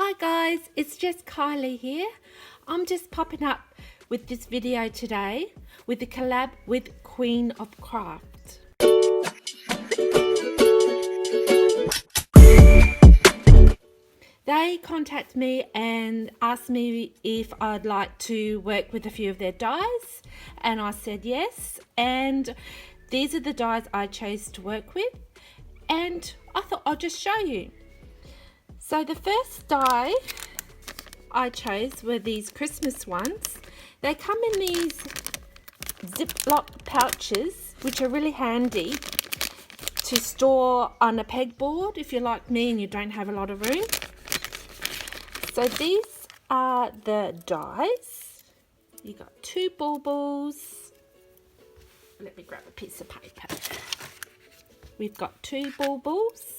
Hi guys, it's just Kylie here. I'm just popping up with this video today with the collab with Queenacraft. They contacted me and asked me if I'd like to work with a few of their dies, and I said yes, and these are the dies I chose to work with, and I thought I'll just show you. So the first die I chose were these Christmas ones. They come in these Ziploc pouches, which are really handy to store on a pegboard if you're like me and you don't have a lot of room. So these are the dies. You got two baubles. Let me grab a piece of paper. We've got two baubles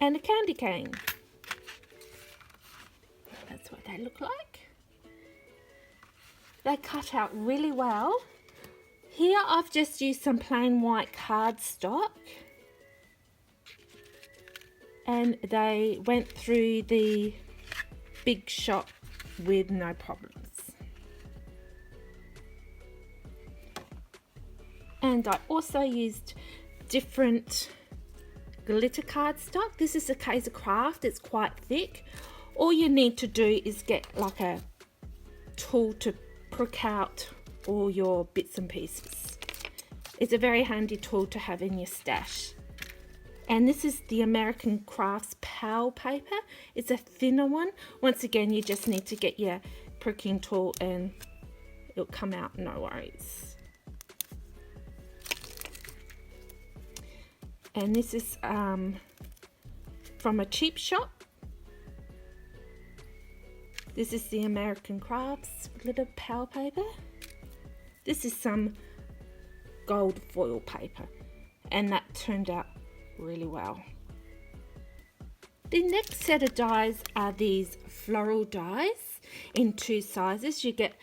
and a candy cane. That's what they look like. They cut out really well. Here I've just used some plain white cardstock, and they went through the big shop with no problems. And I also used different glitter cardstock. This is a Queenacraft. It's quite thick. All you need to do is get like a tool to prick out all your bits and pieces. It's a very handy tool to have in your stash. And this is the American Crafts Powell paper. It's a thinner one. Once again, you just need to get your pricking tool and it'll come out, no worries. And this is from a cheap shop. This is the American Crafts glitter Powell paper. This is some gold foil paper, and that turned out really well. The next set of dies are these Floral Dies in two sizes. You get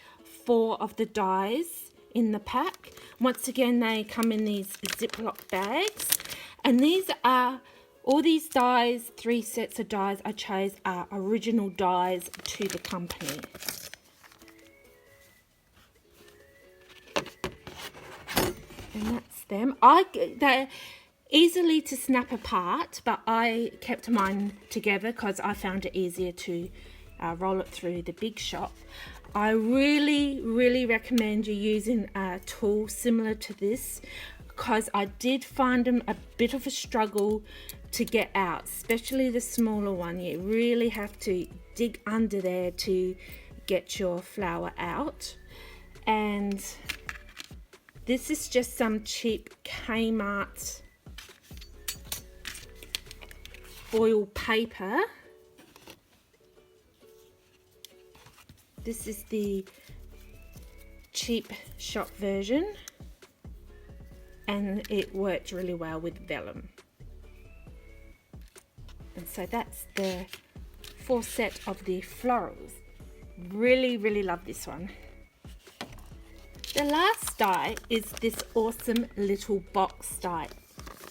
4 of the dies in the pack. Once again, they come in these Ziploc bags. And these are, all these dies, 3 sets of dies I chose are original dies to the company. And that's them. They're easily to snap apart, but I kept mine together because I found it easier to roll it through the big shop. I really recommend you using a tool similar to this, because I did find them a bit of a struggle to get out, especially the smaller one. You really have to dig under there to get your flower out. And this is just some cheap Kmart foil paper. This is the cheap shop version, and it worked really well with vellum. And so that's the 4 set of the florals. Really love this one. The last die is this awesome little box die.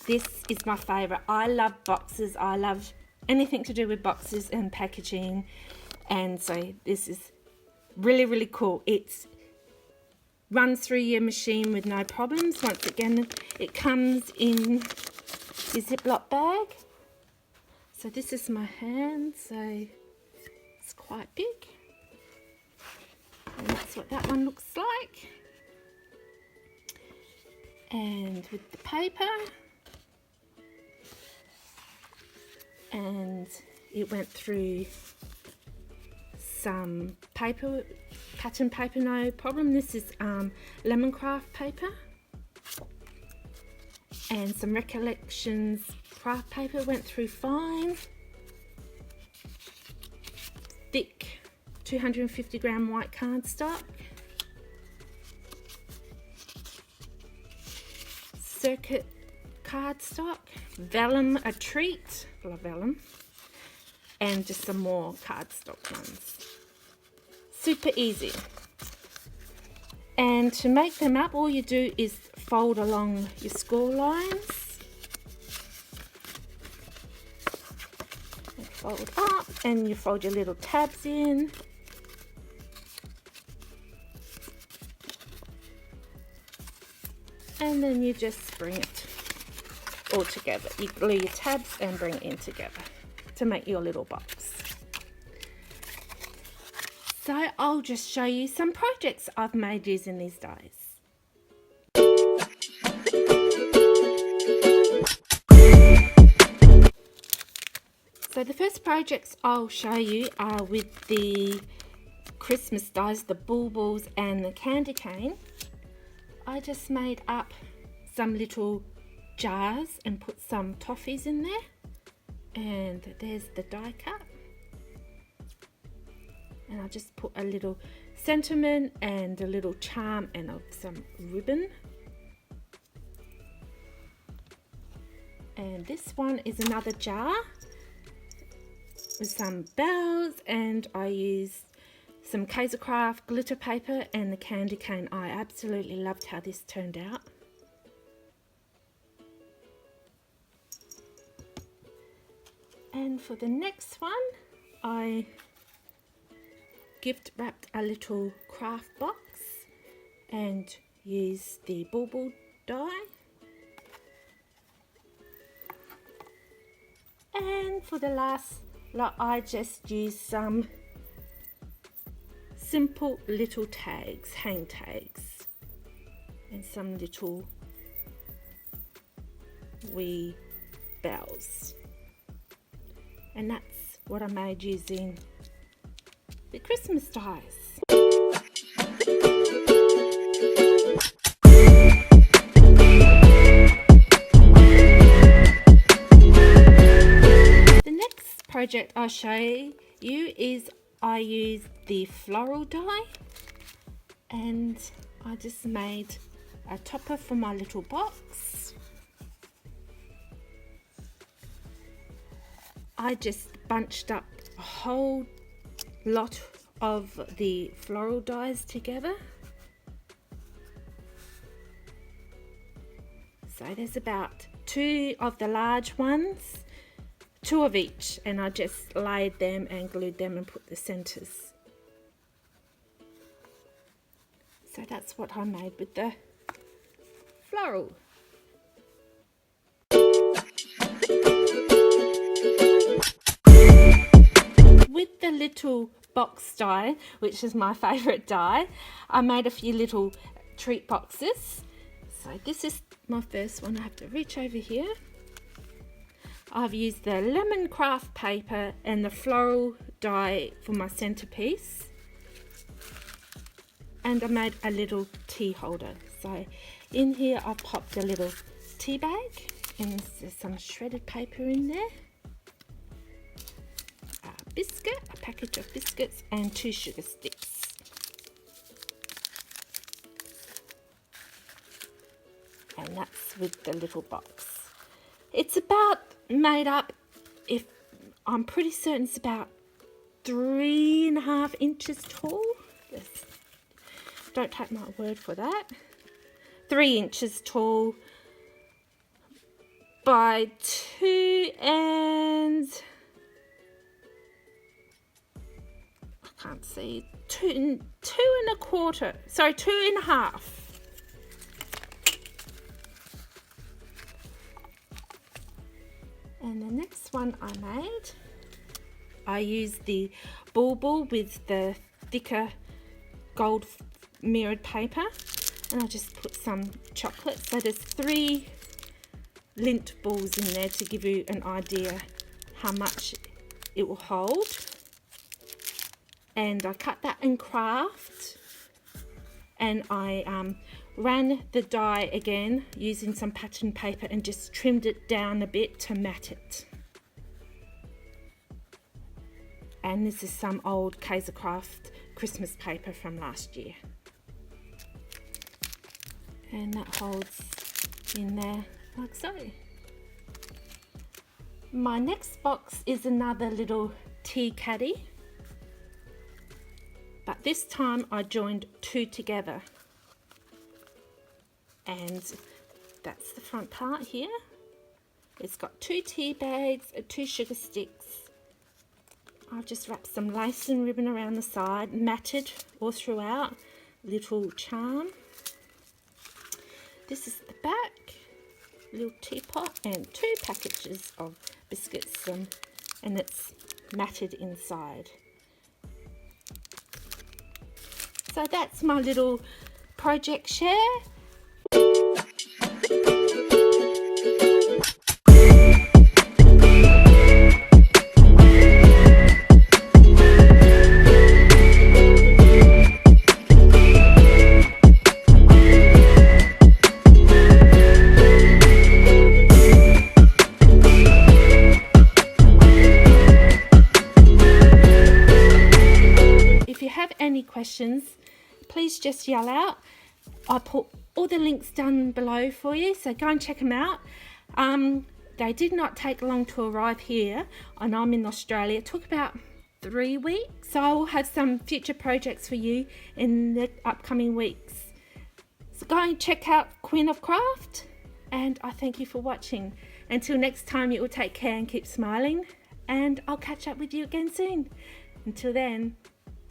This is my favorite. I love boxes. I love anything to do with boxes and packaging, and so this is really cool. It's runs through your machine with no problems. Once again, it comes in the Ziploc bag. So this is my hand, so it's quite big. And that's what that one looks like. And with the paper. And it went through some paper, pattern paper, no problem. This is lemoncraft paper and some Recollections craft paper, went through fine. Thick 250 gram white cardstock, circuit cardstock, vellum a treat, love vellum, and just some more cardstock ones. Super easy. And to make them up, all you do is fold along your score lines. fold up and you fold your little tabs in. And then you just bring it all together. You glue your tabs and bring it in together to make your little box. So I'll just show you some projects I've made using these dies. So the first projects I'll show you are with the Christmas dies, the bulbils and the candy cane. I just made up some little jars and put some toffees in there. And there's the die cut. And I'll just put a little sentiment and a little charm and some ribbon. And this one is another jar with some bells, and I used some Queenacraft glitter paper and the candy cane. I absolutely loved how this turned out. And for the next one, I gift wrapped a little craft box and used the bulbul die. And for the last lot, I just used some simple little tags, hang tags, and some little wee bells. And that's what I made using the Christmas dies. The next project I'll show you is I used the floral die, and I just made a topper for my little box. I just bunched up a whole lot of the floral dies together. So there's about 2 of the large ones, 2 of each, and I just laid them and glued them and put the centers. So that's what I made with the floral. With the little box die, which is my favourite die, I made a few little treat boxes. So this is my first one. I have to reach over here. I've used the lemon craft paper and the floral die for my centerpiece. And I made a little tea holder. So in here I popped a little tea bag, and there's some shredded paper in there. A package of biscuits and 2 sugar sticks. And that's with the little box. It's about made up, if I'm pretty certain it's about 3.5 inches tall. Yes. Don't take my word for that. 3 inches tall by 2 and can't see, 2.25, sorry, 2.5. And the next one I made, I used the bulbul with the thicker gold mirrored paper, and I just put some chocolate. So there's 3 lint balls in there to give you an idea how much it will hold. And I cut that in craft, and I ran the die again using some pattern paper and just trimmed it down a bit to mat it. And this is some old Queenacraft Christmas paper from last year. And that holds in there like so. My next box is another little tea caddy. But this time I joined 2 together. And that's the front part here. It's got 2 tea bags, 2 sugar sticks, I've just wrapped some lace and ribbon around the side, matted all throughout, little charm. This is the back, little teapot and 2 packages of biscuits, and it's matted inside. So that's my little project share. If you have any questions, please just yell out. I put all the links down below for you, so go and check them out. They did not take long to arrive here, and I'm in Australia. It took about 3 weeks, so I'll have some future projects for you in the upcoming weeks. So go and check out Queenacraft, and I thank you for watching. Until next time, you will take care and keep smiling, and I'll catch up with you again soon. Until then,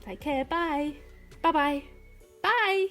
take care. Bye. Bye-bye. Bye.